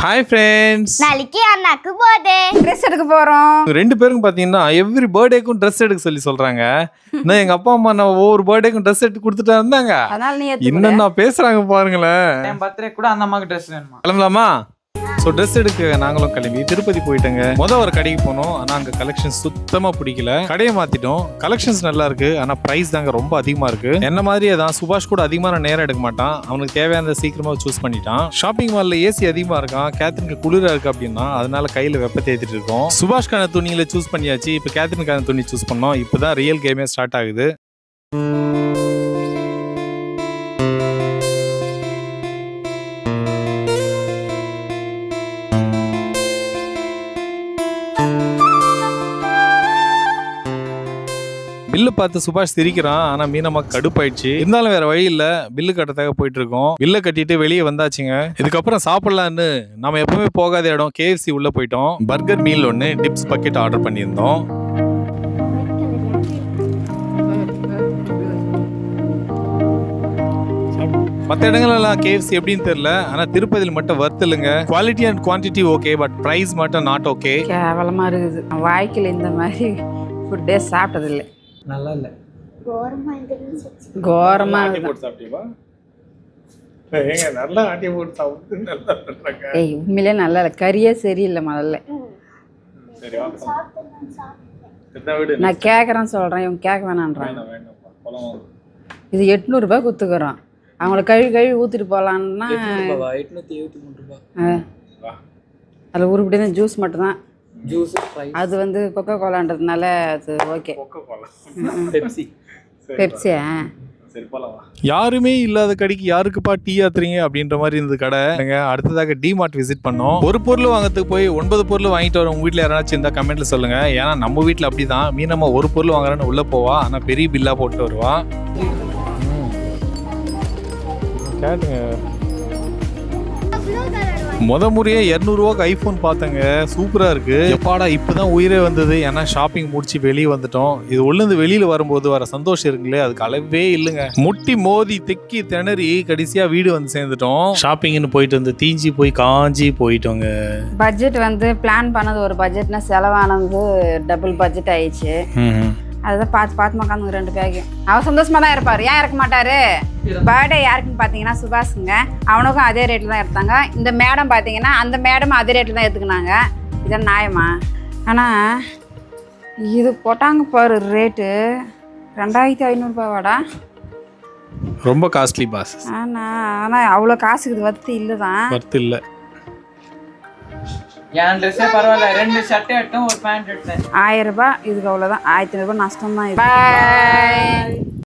Hi friends. நாளைக்கு அண்ணாக்கு birthday. Dress எடுக்க போறோம். ரெண்டு பேரும் பாத்தீங்கன்னா எவ்ரி பர்த்டேக்கும் ட்ரெஸ் எடுக்க சொல்றாங்க. நான் எங்க அப்பா அம்மா நான் ஒவ்வொரு பர்த்டேக்கும் ட்ரெஸ் எடுத்து கொடுத்துட்டா இருந்தாங்க. அதனால நீ என்னென்ன பேசுறாங்க பாருங்களேன். என் பர்த்டே கூட அந்த அம்மாக்கு ட்ரெஸ் வேணுமா? கிளம்பலாமா? ஸோ ட்ரெஸ் எடுக்க நாங்களும் கிளம்பி திருப்பதி போயிட்டோங்க. ஒரு கடைக்கு போனோம். ஆனால் அங்கே கலெக்ஷன்ஸ் சுத்தமாக பிடிக்கல. கடையை மாற்றிட்டோம். கலெக்ஷன்ஸ் நல்லா இருக்கு, ஆனால் ப்ரைஸ் தாங்க ரொம்ப அதிகமாக இருக்கு. என்ன மாதிரியே தான் சுபாஷ் கூட அதிகமான நேரம் எடுக்க மாட்டான். அவனுக்கு தேவையான சீக்கிரமாக சூஸ் பண்ணிட்டான். ஷாப்பிங் மாலில் ஏசி அதிகமாக இருக்கான். கேத்ரினுக்கு குளிராக இருக்கு அப்படின்னா அதனால கையில் வெப்பத்தை ஏற்றிட்டு இருக்கோம். சுபாஷ்கான துணிகளை சூஸ் பண்ணியாச்சு. இப்போ கேத்ரினுக்கான துணி சூஸ் பண்ணோம். இப்போதான் ரியல் கேமே ஸ்டார்ட் ஆகுது. பில்லு பார்த்து சுபாஷ் சிரிக்கிறான். ஆனா மீனம்மா கடுப்பாயிடுச்சு. இருந்தாலும் வேற வழி இல்ல, பில்லு கட்டத்தாக போயிட்டு இருக்கோம். பில்ல கட்டிட்டு வெளியே வந்தாச்சுங்க. இதுக்கப்புறம் சாப்பிடலான்னு நம்ம எப்பவுமே போகாத இடம் KFC உள்ள போயிட்டோம். பர்கர் மீல் ஒன்று, டிப்ஸ் பக்கெட் ஆர்டர் பண்ணியிருந்தோம். மற்ற இடங்கள்லாம் KFC எப்படின்னு தெரியல, ஆனா திருப்பதியில் மட்டும் வர்த் இல்லைங்க. Quality and quantity okay, but price மட்டும் நாட் ஓகே. கேவலமா இருக்குது. வாழ்க்கையில் இந்த மாதிரி ஃபுட்டே சாப்பிட்டதில்லை. நல்லா இல்ல. கோரமா ஏய் உண்மையிலே நல்லா இல்லை. கறியே சரியில்லை முதல்ல. நான் கேட்குறேன்னு சொல்கிறேன், இவங்க கேட்க வேணான்றான். இது 800 ரூபாய் குத்துக்கிறோம். அவங்கள கழுவி ஊற்றிட்டு போகலான்னா 873 ரூபாய். அதில் உருப்படி தான் ஜூஸ் மட்டும்தான். ஜூஸ் அது வந்து கொக்கோ கோலான்றதுனால அது ஓகே. பெப்சியா? யாருமே இல்லாத கடைக்கு யாருக்குப்பா டீ ஆத்துறீங்க அப்படின்ற மாதிரி இருந்தது கடை. அடுத்ததாக டிமார்ட் விசிட் பண்ணோம். ஒரு பொருள் வாங்கிறதுக்கு போய் 9 பொருள் வாங்கிட்டு வரோம். உங்க வீட்டில் யாராச்சும் இருந்தா கமெண்ட்ல சொல்லுங்க. ஏன்னா நம்ம வீட்டில் அப்படிதான். மீனம்மா ஒரு பொருள் வாங்குறான்னு உள்ள போவா, ஆனா பெரிய பில்லா போட்டு வருவா. கேட்டுங்க, முறையே 200 ரூபாய்க்கு ஐபோன் பார்த்தங்க. சூப்பரா இருக்கு. எப்பாடா இப்பதான் உயிரே வந்தது. ஏன்னா ஷாப்பிங் முடிச்சு வெளியே வந்துட்டோம். இது உள்ளிருந்து வெளியில வரும்போது வர சந்தோஷம் இருக்குங்களே, அதுக்கு அளவே இல்லைங்க. முட்டி மோதி திக்கி திணறி கடைசியா வீடு வந்து சேர்ந்துட்டோம். ஷாப்பிங்னு போயிட்டு வந்து தீஞ்சி போய் காஞ்சி போயிட்டோங்க. பட்ஜெட் வந்து பிளான் பண்ணது ஒரு பட்ஜெட்னா செலவானது டபுள் பட்ஜெட் ஆயிடுச்சு. அதுதான் பார்த்து உட்காந்து 2 பேக்கும். அவர் சந்தோஷமா தான் இருப்பார். ஏன் இருக்க மாட்டாரு? பர்த்டே யாருக்குன்னு பார்த்தீங்கன்னா சுபாஷுங்க. அவனுக்கும் அதே ரேட்டில் தான் எடுத்தாங்க. இந்த மேடம் பார்த்தீங்கன்னா அந்த மேடமும் அதே ரேட்டில் தான் எடுத்துக்கினாங்க. இதான் நியாயமா? ஆனால் இது போட்டாங்க பாரு ரேட்டு 2500 ரூபாவாடா. ரொம்ப காஸ்ட்லி பாஸ். ஆனால் அவ்வளோ காசுக்கு இது வர்த்து இல்லை தான். வர்த்து இல்லை. என் ட்ரெஸ்ஸே பரவாயில்ல. 2 ஷர்ட் எடுத்தோம், ஒரு பேண்ட் எடுத்தேன். 1000 ரூபாய். இதுக்கு அவ்வளோதான். 1500 ரூபாய் நஷ்டம் தான். பாய்.